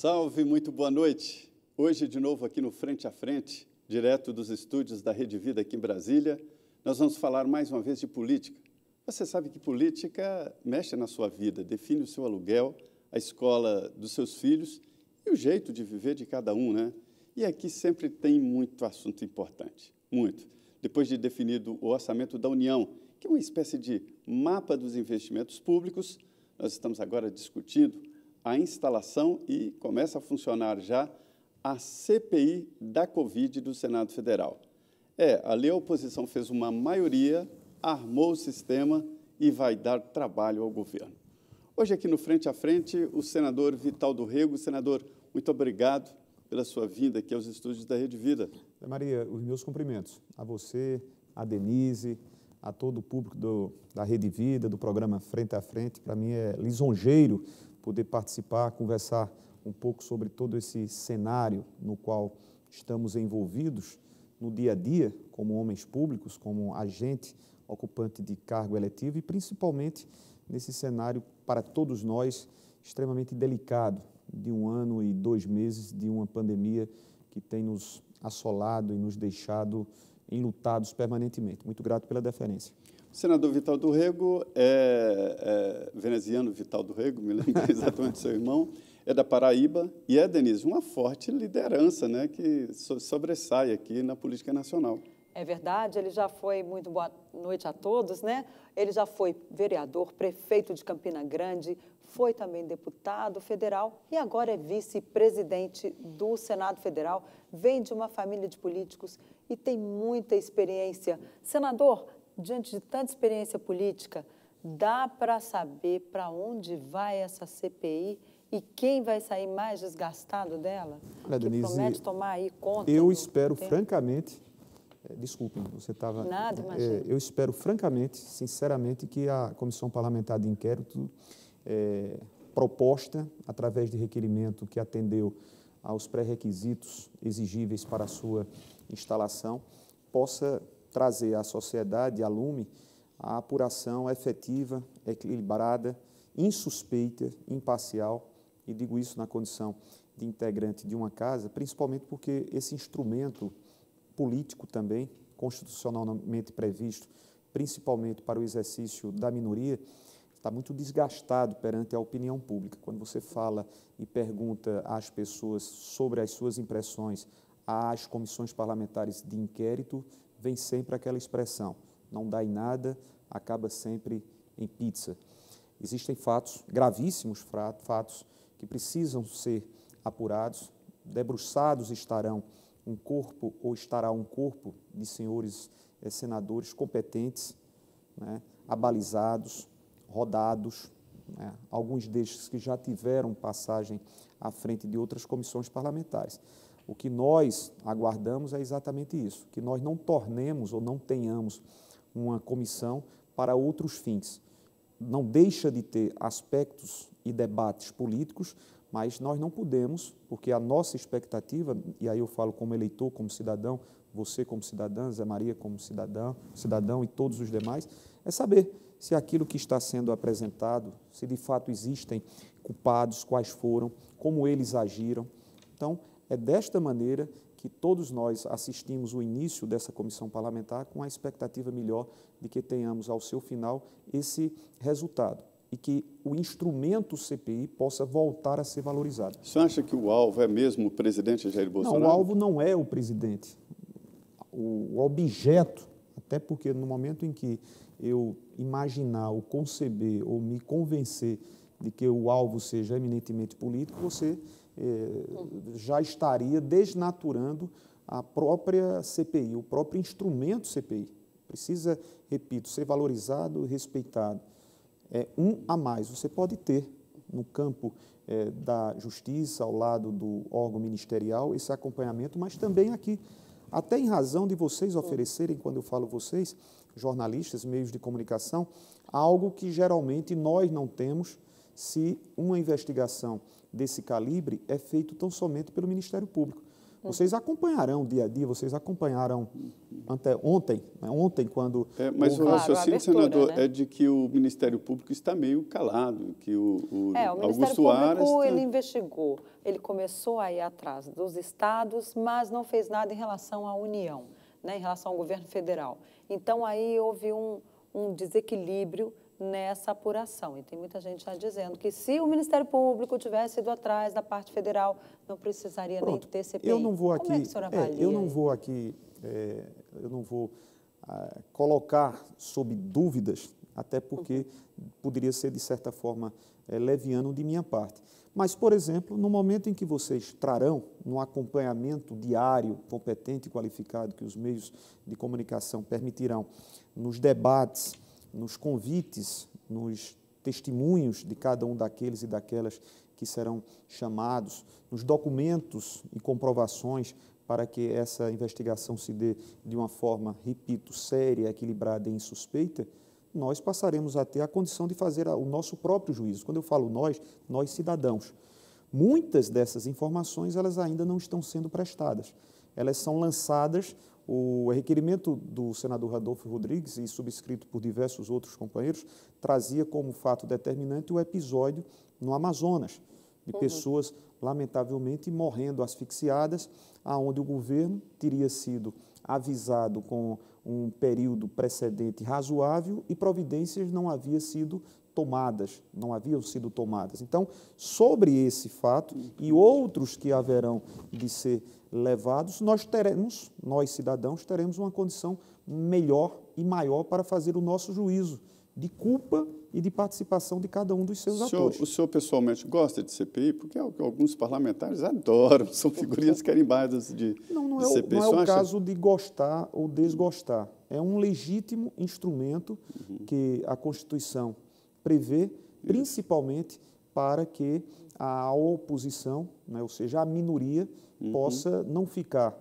Salve, muito boa noite. Hoje, de novo, aqui no Frente a Frente, direto dos estúdios da Rede Vida aqui em Brasília, nós vamos falar mais uma vez de política. Você sabe que política mexe na sua vida, define o seu aluguel, a escola dos seus filhos e o jeito de viver de cada um, né? E aqui sempre tem muito assunto importante, muito. Depois de definido o orçamento da União, que é uma espécie de mapa dos investimentos públicos, nós estamos agora discutindo a instalação e começa a funcionar já a CPI da Covid do Senado Federal. Ali a oposição fez uma maioria, armou o sistema e vai dar trabalho ao governo. Hoje aqui no Frente a Frente, o senador Vital do Rego. Senador, muito obrigado pela sua vinda aqui aos estúdios da Rede Vida. Maria, os meus cumprimentos a você, a Denise, a todo o público da Rede Vida, do programa Frente a Frente. Para mim é lisonjeiro poder participar, conversar um pouco sobre todo esse cenário no qual estamos envolvidos no dia a dia, como homens públicos, como agente ocupante de cargo eletivo e principalmente nesse cenário para todos nós extremamente delicado de 1 ano e 2 meses de uma pandemia que tem nos assolado e nos deixado enlutados permanentemente. Muito grato pela deferência. O senador Vital do Rego veneziano Vital do Rego, me lembro exatamente do seu irmão, é da Paraíba e Denise, uma forte liderança, né, que sobressai aqui na política nacional. É verdade, ele já foi, muito boa noite a todos, né? Ele já foi vereador, prefeito de Campina Grande, foi também deputado federal e agora é vice-presidente do Senado Federal, vem de uma família de políticos e tem muita experiência. Senador, diante de tanta experiência política, dá para saber para onde vai essa CPI e quem vai sair mais desgastado dela? Olha, Denise, promete tomar aí conta. Eu espero, francamente, desculpem, você estava... Nada, imagina. Eu espero, francamente, sinceramente, que a Comissão Parlamentar de Inquérito, proposta através de requerimento que atendeu aos pré-requisitos exigíveis para a sua instalação, possa trazer à sociedade, à Lume, a apuração efetiva, equilibrada, insuspeita, imparcial, e digo isso na condição de integrante de uma casa, principalmente porque esse instrumento político também, constitucionalmente previsto, principalmente para o exercício da minoria, está muito desgastado perante a opinião pública. Quando você fala e pergunta às pessoas sobre as suas impressões às comissões parlamentares de inquérito, vem sempre aquela expressão, não dá em nada, acaba sempre em pizza. Existem fatos gravíssimos, fatos que precisam ser apurados, debruçados estará um corpo de senhores senadores competentes, né, abalizados, rodados, né, alguns destes que já tiveram passagem à frente de outras comissões parlamentares. O que nós aguardamos é exatamente isso, que nós não tornemos ou não tenhamos uma comissão para outros fins. Não deixa de ter aspectos e debates políticos, mas nós não podemos, porque a nossa expectativa, e aí eu falo como eleitor, como cidadão, você como cidadã, Zé Maria como cidadão e todos os demais, é saber se aquilo que está sendo apresentado, se de fato existem culpados, quais foram, como eles agiram. Então, é desta maneira que todos nós assistimos o início dessa comissão parlamentar com a expectativa melhor de que tenhamos ao seu final esse resultado e que o instrumento CPI possa voltar a ser valorizado. Você acha que o alvo é mesmo o presidente Jair Bolsonaro? Não, o alvo não é o presidente. O objeto, até porque no momento em que eu imaginar ou conceber ou me convencer de que o alvo seja eminentemente político, você já estaria desnaturando a própria CPI, o próprio instrumento CPI. Precisa, repito, ser valorizado e respeitado. Um a mais. Você pode ter no campo da justiça, ao lado do órgão ministerial, esse acompanhamento, mas também aqui, até em razão de vocês oferecerem, quando eu falo vocês, jornalistas, meios de comunicação, algo que geralmente nós não temos se uma investigação desse calibre é feita tão somente pelo Ministério Público. Vocês acompanharão dia a dia, vocês acompanharam ontem, quando... mas o raciocínio, senador, né? é de que o Ministério Público está meio calado, que o Ministério Público, ele investigou, ele começou a ir atrás dos estados, mas não fez nada em relação à União, né, em relação ao governo federal. Então, aí houve um desequilíbrio nessa apuração. E tem muita gente já dizendo que se o Ministério Público tivesse ido atrás da parte federal, não precisaria nem ter CPI. Eu não vou aqui, Como é que o senhor avalia? eu não vou colocar sob dúvidas, até porque poderia ser, de certa forma, leviano de minha parte. Mas, por exemplo, no momento em que vocês trarão, no acompanhamento diário, competente e qualificado, que os meios de comunicação permitirão, nos debates, nos convites, nos testemunhos de cada um daqueles e daquelas que serão chamados, nos documentos e comprovações para que essa investigação se dê de uma forma, repito, séria, equilibrada e insuspeita, nós passaremos a ter a condição de fazer o nosso próprio juízo. Quando eu falo nós cidadãos. Muitas dessas informações, elas ainda não estão sendo prestadas. Elas são lançadas, o requerimento do senador Randolfo Rodrigues, e subscrito por diversos outros companheiros, trazia como fato determinante o episódio no Amazonas, de pessoas, lamentavelmente, morrendo asfixiadas, aonde o governo teria sido avisado com um período precedente razoável e providências não haviam sido tomadas. Então, sobre esse fato e outros que haverão de ser levados, nós cidadãos, teremos uma condição melhor e maior para fazer o nosso juízo de culpa e de participação de cada um dos seus atores. O senhor pessoalmente gosta de CPI? Porque alguns parlamentares adoram, são figurinhas carimbadas de CPI. Não é o caso de gostar ou desgostar. É um legítimo instrumento que a Constituição prevê, principalmente para que a oposição, né, ou seja, a minoria, possa não ficar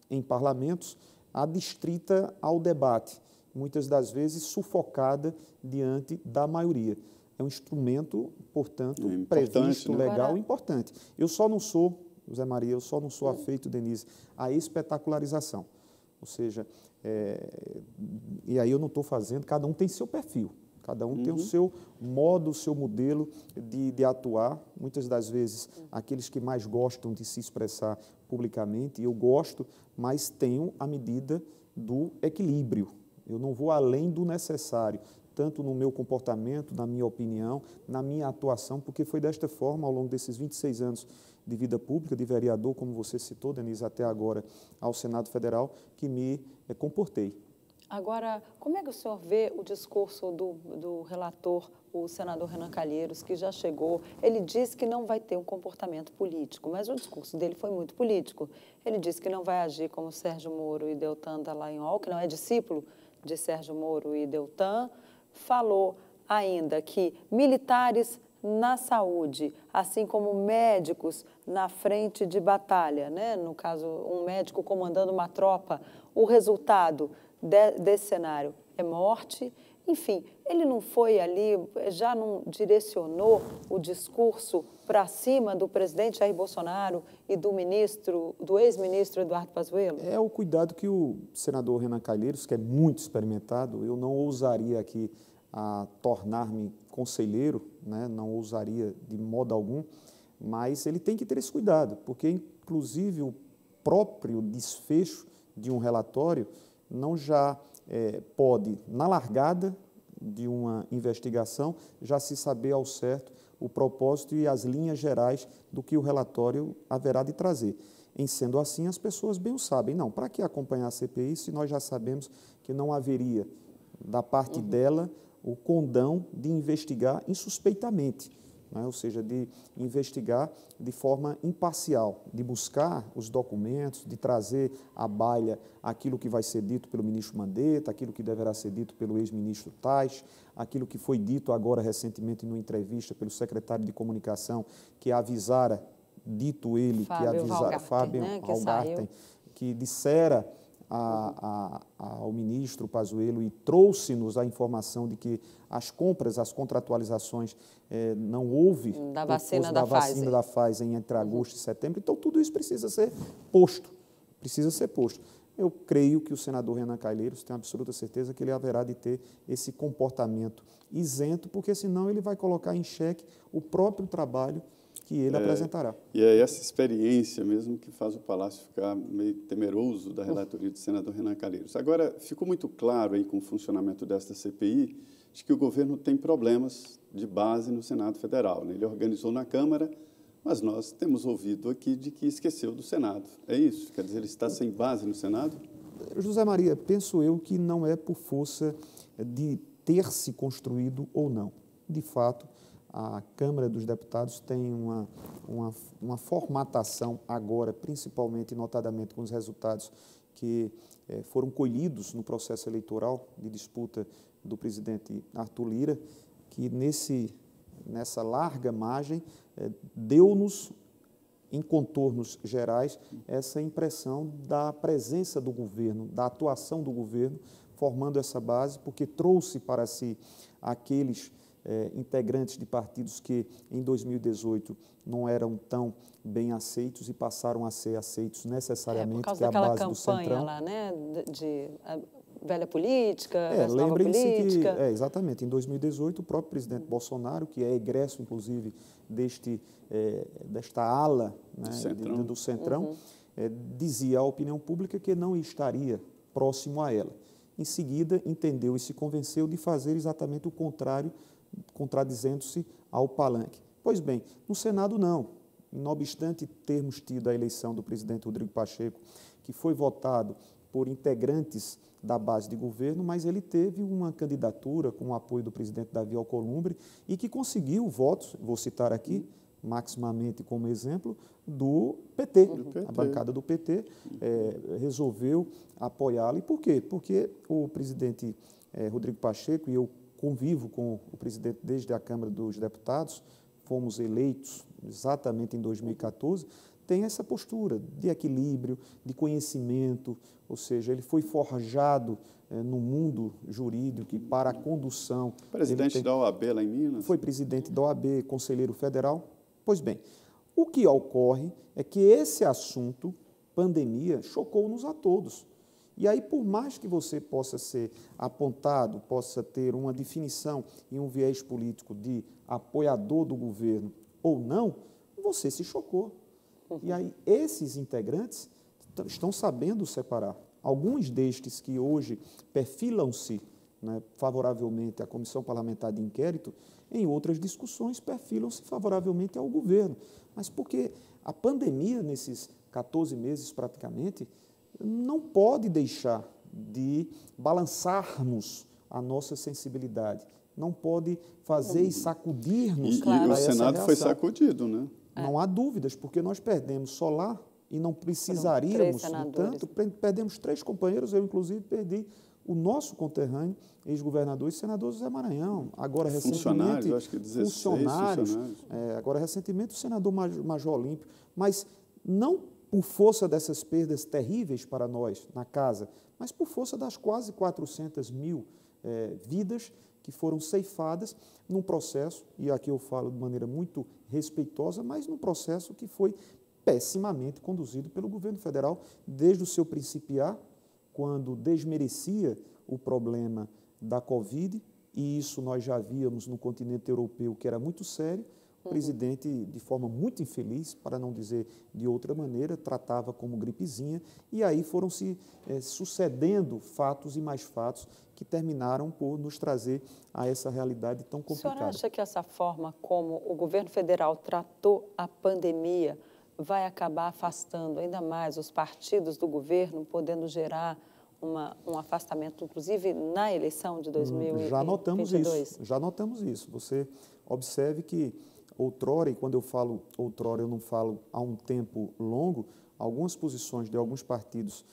em parlamentos adstrita ao debate, muitas das vezes sufocada diante da maioria. É um instrumento, portanto, previsto, né? legal e importante. Eu só não sou, Zé Maria, afeito, Denise, à espetacularização. Ou seja, e aí eu não estou fazendo, cada um tem seu perfil. Cada um tem o seu modo, o seu modelo de atuar. Muitas das vezes, aqueles que mais gostam de se expressar publicamente, eu gosto, mas tenho a medida do equilíbrio. Eu não vou além do necessário, tanto no meu comportamento, na minha opinião, na minha atuação, porque foi desta forma, ao longo desses 26 anos de vida pública, de vereador, como você citou, Denise, até agora ao Senado Federal, que me comportei. Agora, como é que o senhor vê o discurso do relator, o senador Renan Calheiros, que já chegou? Ele disse que não vai ter um comportamento político, mas o discurso dele foi muito político. Ele disse que não vai agir como Sérgio Moro e Deltan Dallagnol, que não é discípulo de Sérgio Moro e Deltan. Falou ainda que militares na saúde, assim como médicos na frente de batalha, né? No caso, um médico comandando uma tropa, o resultado desse cenário é morte. Enfim, ele não foi ali, já não direcionou o discurso para cima do presidente Jair Bolsonaro e do ex-ministro Eduardo Pazuello? É o cuidado que o senador Renan Calheiros, que é muito experimentado, eu não ousaria aqui a tornar-me conselheiro, né? Não ousaria de modo algum, mas ele tem que ter esse cuidado, porque inclusive o próprio desfecho de um relatório não já pode, na largada de uma investigação, já se saber ao certo o propósito e as linhas gerais do que o relatório haverá de trazer. Em sendo assim, as pessoas bem o sabem. Não, para que acompanhar a CPI se nós já sabemos que não haveria, da parte dela, o condão de investigar insuspeitamente, né? Ou seja, de investigar de forma imparcial, de buscar os documentos, de trazer à baila aquilo que vai ser dito pelo ministro Mandetta, aquilo que deverá ser dito pelo ex-ministro Tais, aquilo que foi dito agora recentemente numa entrevista pelo secretário de Comunicação, que avisara, dito ele, Fábio Wallgarten, que dissera ao ministro Pazuello e trouxe-nos a informação de que as compras, as contratualizações, não houve da vacina da Pfizer entre agosto e setembro. Então, tudo isso precisa ser posto. precisa ser posto. Eu creio que o senador Renan Calheiros tem absoluta certeza que ele haverá de ter esse comportamento isento, porque senão ele vai colocar em xeque o próprio trabalho que ele apresentará. E é essa experiência mesmo que faz o Palácio ficar meio temeroso da relatoria do senador Renan Calheiros. Agora, ficou muito claro aí com o funcionamento desta CPI de que o governo tem problemas de base no Senado Federal, né? Ele organizou na Câmara, mas nós temos ouvido aqui de que esqueceu do Senado. É isso? Quer dizer, ele está sem base no Senado? José Maria, penso eu que não é por força de ter se construído ou não. De fato, a Câmara dos Deputados tem uma formatação agora, principalmente, notadamente, com os resultados que foram colhidos no processo eleitoral de disputa do presidente Arthur Lira, que nessa larga margem deu-nos, em contornos gerais, essa impressão da presença do governo, da atuação do governo, formando essa base, porque trouxe para si aqueles integrantes de partidos que em 2018 não eram tão bem aceitos e passaram a ser aceitos necessariamente, por causa que é a daquela base do Centrão. campanha lá, né, de velha política, nova lembrem-se política. que, exatamente, em 2018, o próprio presidente Bolsonaro, que é egresso, inclusive, desta ala, né, do Centrão, dizia à opinião pública que não estaria próximo a ela. Em seguida, entendeu e se convenceu de fazer exatamente o contrário, contradizendo-se ao palanque. Pois bem, no Senado não. Não obstante termos tido a eleição do presidente Rodrigo Pacheco, que foi votado por integrantes da base de governo, mas ele teve uma candidatura com o apoio do presidente Davi Alcolumbre e que conseguiu votos, vou citar aqui, maximamente como exemplo, do PT. A bancada do PT resolveu apoiá-lo. E por quê? Porque o presidente Rodrigo Pacheco, e eu convivo com o presidente desde a Câmara dos Deputados, fomos eleitos exatamente em 2014, tem essa postura de equilíbrio, de conhecimento, ou seja, ele foi forjado no mundo jurídico e para a condução. Presidente da OAB lá em Minas? Foi presidente da OAB, conselheiro federal. Pois bem, o que ocorre é que esse assunto, pandemia, chocou-nos a todos. E aí, por mais que você possa ser apontado, possa ter uma definição e um viés político de apoiador do governo ou não, você se chocou. E aí, esses integrantes estão sabendo separar. Alguns destes que hoje perfilam-se, né, favoravelmente à Comissão Parlamentar de Inquérito, em outras discussões perfilam-se favoravelmente ao governo. Mas porque a pandemia, nesses 14 meses praticamente, não pode deixar de balançarmos a nossa sensibilidade, não pode fazer e sacudir-nos. E o Senado foi sacudido, né? Não há dúvidas, porque nós perdemos só lá e não precisaríamos tanto. Perdemos 3 companheiros, eu inclusive perdi o nosso conterrâneo, ex-governador e senador José Maranhão. Agora, recentemente, acho que 16 funcionários. Agora, recentemente, o senador Major Olímpio. Mas não por força dessas perdas terríveis para nós na casa, mas por força das quase 400 mil vidas que foram ceifadas num processo, e aqui eu falo de maneira muito respeitosa, mas num processo que foi pessimamente conduzido pelo governo federal desde o seu principiar, quando desmerecia o problema da Covid, e isso nós já víamos no continente europeu, que era muito sério. O presidente, de forma muito infeliz, para não dizer de outra maneira, tratava como gripezinha, e aí foram se sucedendo fatos e mais fatos que terminaram por nos trazer a essa realidade tão complicada. O senhor acha que essa forma como o governo federal tratou a pandemia vai acabar afastando ainda mais os partidos do governo, podendo gerar um afastamento, inclusive, na eleição de 2022? Já notamos isso. Você observe que outrora, e quando eu falo outrora, eu não falo há um tempo longo, algumas posições de alguns partidos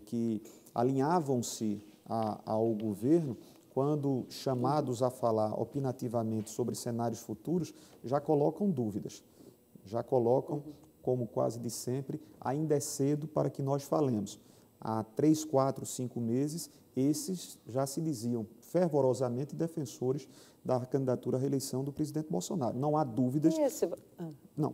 que alinhavam-se ao governo, quando chamados a falar opinativamente sobre cenários futuros, já colocam dúvidas, já colocam, como quase de sempre, ainda é cedo para que nós falemos. Há 3, 4, 5 meses, esses já se diziam fervorosamente defensores da candidatura à reeleição do presidente Bolsonaro. Não há dúvidas,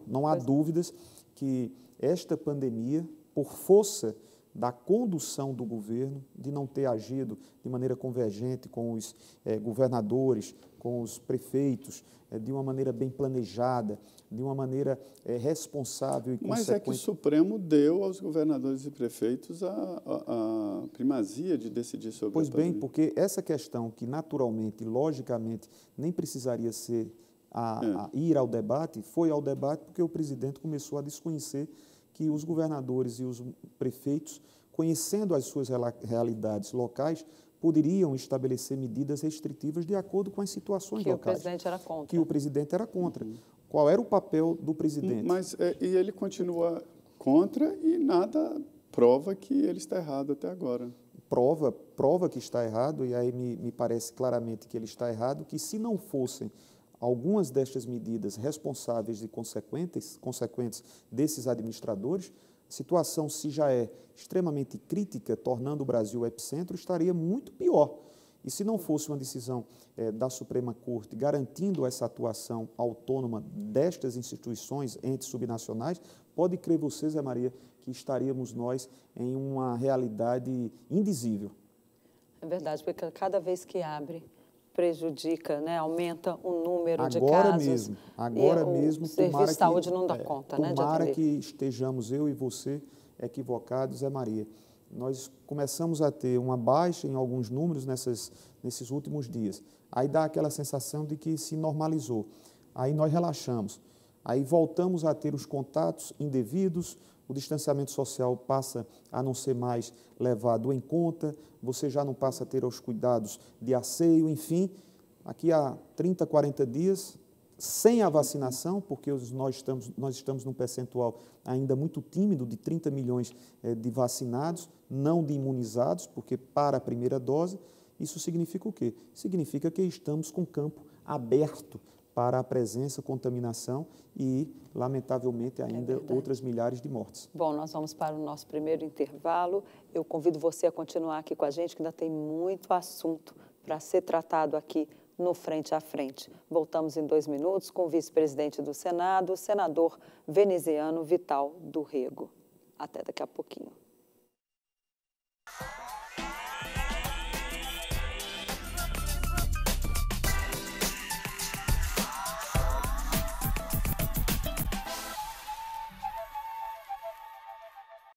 não há dúvidas que esta pandemia, por força da condução do governo, de não ter agido de maneira convergente com os governadores, com os prefeitos, de uma maneira bem planejada, de uma maneira responsável e consequente. Mas é que o Supremo deu aos governadores e prefeitos a primazia de decidir sobre Pois a pandemia. bem, porque essa questão que naturalmente, logicamente, nem precisaria ser ir ao debate, foi ao debate porque o presidente começou a desconhecer que os governadores e os prefeitos, conhecendo as suas realidades locais, poderiam estabelecer medidas restritivas de acordo com as situações locais. Que o presidente era contra. Que o presidente era contra. Qual era o papel do presidente? Mas e ele continua contra e nada prova que ele está errado até agora. Prova que está errado, e aí me parece claramente que ele está errado, que se não fossem algumas destas medidas responsáveis e consequentes desses administradores, a situação, se já é extremamente crítica, tornando o Brasil o epicentro, estaria muito pior. E se não fosse uma decisão da Suprema Corte garantindo essa atuação autônoma destas instituições, entes subnacionais, pode crer você, Zé Maria, que estaríamos nós em uma realidade indizível. É verdade, porque cada vez que abre, prejudica, né? Aumenta o número de agora casos. Agora mesmo, o serviço de saúde não dá conta, né? Tomara que estejamos eu e você equivocados, Zé Maria. Nós começamos a ter uma baixa em alguns números nesses últimos dias. Aí dá aquela sensação de que se normalizou. Aí nós relaxamos. Aí voltamos a ter os contatos indevidos, o distanciamento social passa a não ser mais levado em conta, você já não passa a ter os cuidados de asseio, enfim, aqui há 30, 40 dias, sem a vacinação, porque nós estamos num percentual ainda muito tímido de 30 milhões de vacinados, não de imunizados, porque para a primeira dose, isso significa o quê? Significa que estamos com o campo aberto para a presença, contaminação e, lamentavelmente, ainda outras milhares de mortes. Bom, nós vamos para o nosso primeiro intervalo. Eu convido você a continuar aqui com a gente, que ainda tem muito assunto para ser tratado aqui no Frente a Frente. Voltamos em 2 minutos com o vice-presidente do Senado, o senador veneziano Vital do Rego. Até daqui a pouquinho.